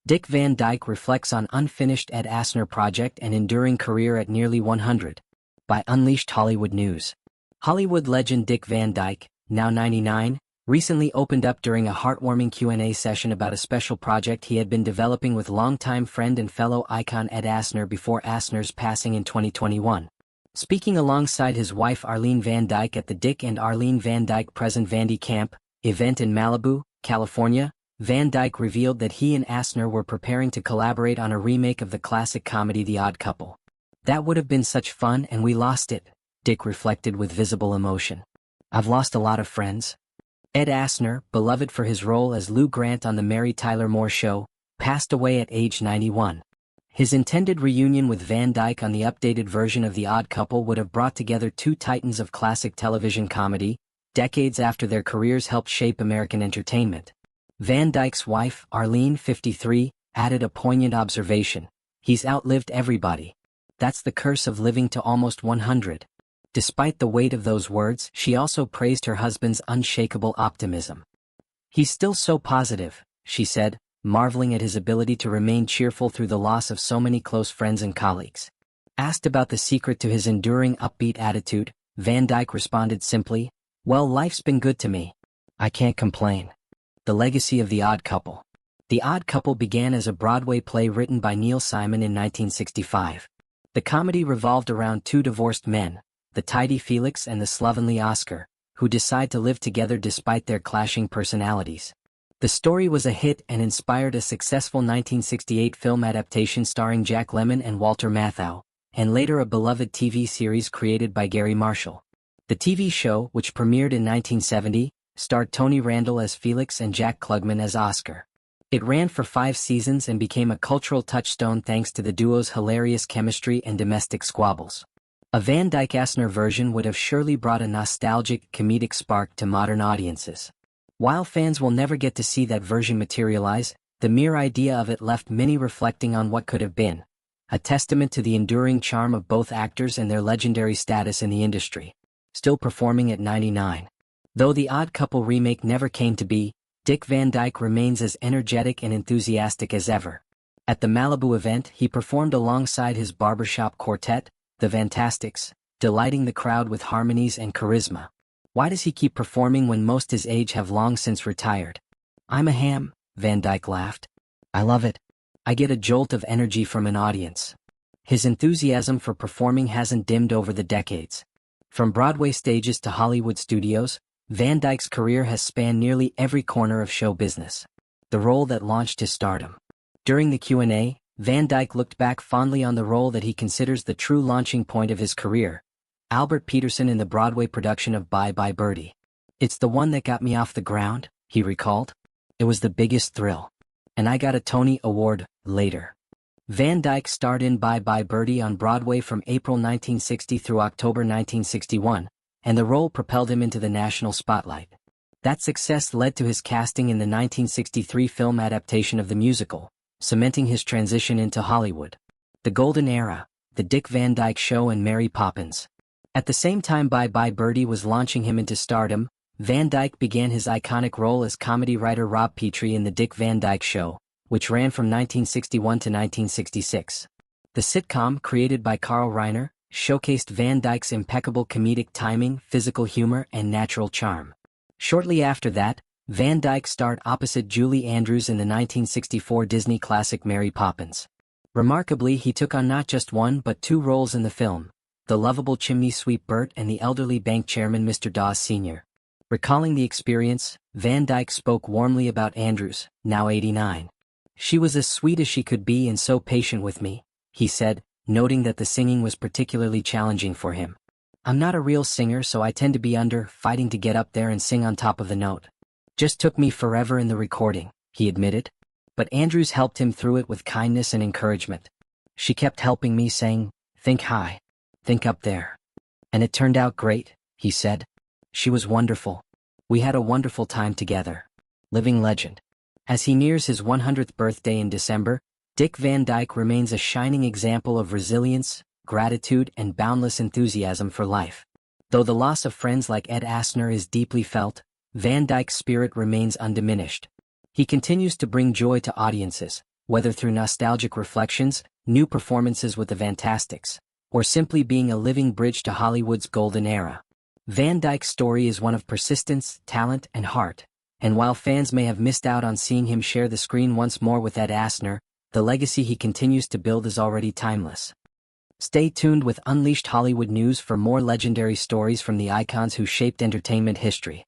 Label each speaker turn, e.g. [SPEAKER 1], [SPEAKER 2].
[SPEAKER 1] Dick Van Dyke reflects on unfinished Ed Asner project and enduring career at nearly 100. By Unleashed Hollywood News. Hollywood legend Dick Van Dyke, now 99, recently opened up during a heartwarming Q&A session about a special project he had been developing with longtime friend and fellow icon Ed Asner before Asner's passing in 2021. Speaking alongside his wife Arlene Van Dyke at the Dick and Arlene Van Dyke Present Vandy Camp event in Malibu, California, Van Dyke revealed that he and Asner were preparing to collaborate on a remake of the classic comedy The Odd Couple. "That would have been such fun and we lost it," Dick reflected with visible emotion. "I've lost a lot of friends." Ed Asner, beloved for his role as Lou Grant on The Mary Tyler Moore Show, passed away at age 91. His intended reunion with Van Dyke on the updated version of The Odd Couple would have brought together two titans of classic television comedy, decades after their careers helped shape American entertainment. Van Dyke's wife, Arlene, 53, added a poignant observation: "He's outlived everybody. That's the curse of living to almost 100. Despite the weight of those words, she also praised her husband's unshakable optimism. "He's still so positive," she said, marveling at his ability to remain cheerful through the loss of so many close friends and colleagues. Asked about the secret to his enduring upbeat attitude, Van Dyke responded simply, "Well, life's been good to me. I can't complain." The legacy of The Odd Couple. The Odd Couple began as a Broadway play written by Neil Simon in 1965. The comedy revolved around two divorced men, the tidy Felix and the slovenly Oscar, who decide to live together despite their clashing personalities. The story was a hit and inspired a successful 1968 film adaptation starring Jack Lemmon and Walter Matthau, and later a beloved TV series created by Gary Marshall. The TV show, which premiered in 1970, starred Tony Randall as Felix and Jack Klugman as Oscar. It ran for 5 seasons and became a cultural touchstone thanks to the duo's hilarious chemistry and domestic squabbles. A Van Dyke-Asner version would have surely brought a nostalgic, comedic spark to modern audiences. While fans will never get to see that version materialize, the mere idea of it left many reflecting on what could have been, a testament to the enduring charm of both actors and their legendary status in the industry. Still performing at 99. Though The Odd Couple remake never came to be, Dick Van Dyke remains as energetic and enthusiastic as ever. At the Malibu event, he performed alongside his barbershop quartet, the Vantastix, delighting the crowd with harmonies and charisma. Why does he keep performing when most his age have long since retired? "I'm a ham," Van Dyke laughed. "I love it. I get a jolt of energy from an audience." His enthusiasm for performing hasn't dimmed over the decades. From Broadway stages to Hollywood studios, Van Dyke's career has spanned nearly every corner of show business. The role that launched his stardom. During the Q&A, Van Dyke looked back fondly on the role that he considers the true launching point of his career, Albert Peterson in the Broadway production of Bye Bye Birdie. "It's the one that got me off the ground," he recalled. "It was the biggest thrill. And I got a Tony Award later." Van Dyke starred in Bye Bye Birdie on Broadway from April 1960 through October 1961, and the role propelled him into the national spotlight. That success led to his casting in the 1963 film adaptation of the musical, cementing his transition into Hollywood. The Golden Era, The Dick Van Dyke Show and Mary Poppins. At the same time Bye Bye Birdie was launching him into stardom, Van Dyke began his iconic role as comedy writer Rob Petrie in The Dick Van Dyke Show, which ran from 1961 to 1966. The sitcom, created by Carl Reiner, showcased Van Dyke's impeccable comedic timing, physical humor, and natural charm. Shortly after that, Van Dyke starred opposite Julie Andrews in the 1964 Disney classic Mary Poppins. Remarkably, he took on not just one but 2 roles in the film, the lovable chimney sweep Bert and the elderly bank chairman Mr. Dawes Sr. Recalling the experience, Van Dyke spoke warmly about Andrews, now 89. "She was as sweet as she could be and so patient with me," he said, noting that the singing was particularly challenging for him. "I'm not a real singer, so I tend to be fighting to get up there and sing on top of the note. Just took me forever in the recording," he admitted. But Andrews helped him through it with kindness and encouragement. "She kept helping me, saying, 'Think high. Think up there.' And it turned out great," he said. "She was wonderful. We had a wonderful time together." Living legend. As he nears his 100th birthday in December, Dick Van Dyke remains a shining example of resilience, gratitude, and boundless enthusiasm for life. Though the loss of friends like Ed Asner is deeply felt, Van Dyke's spirit remains undiminished. He continues to bring joy to audiences, whether through nostalgic reflections, new performances with the Vantastix, or simply being a living bridge to Hollywood's golden era. Van Dyke's story is one of persistence, talent, and heart, and while fans may have missed out on seeing him share the screen once more with Ed Asner, the legacy he continues to build is already timeless. Stay tuned with Unleashed Hollywood News for more legendary stories from the icons who shaped entertainment history.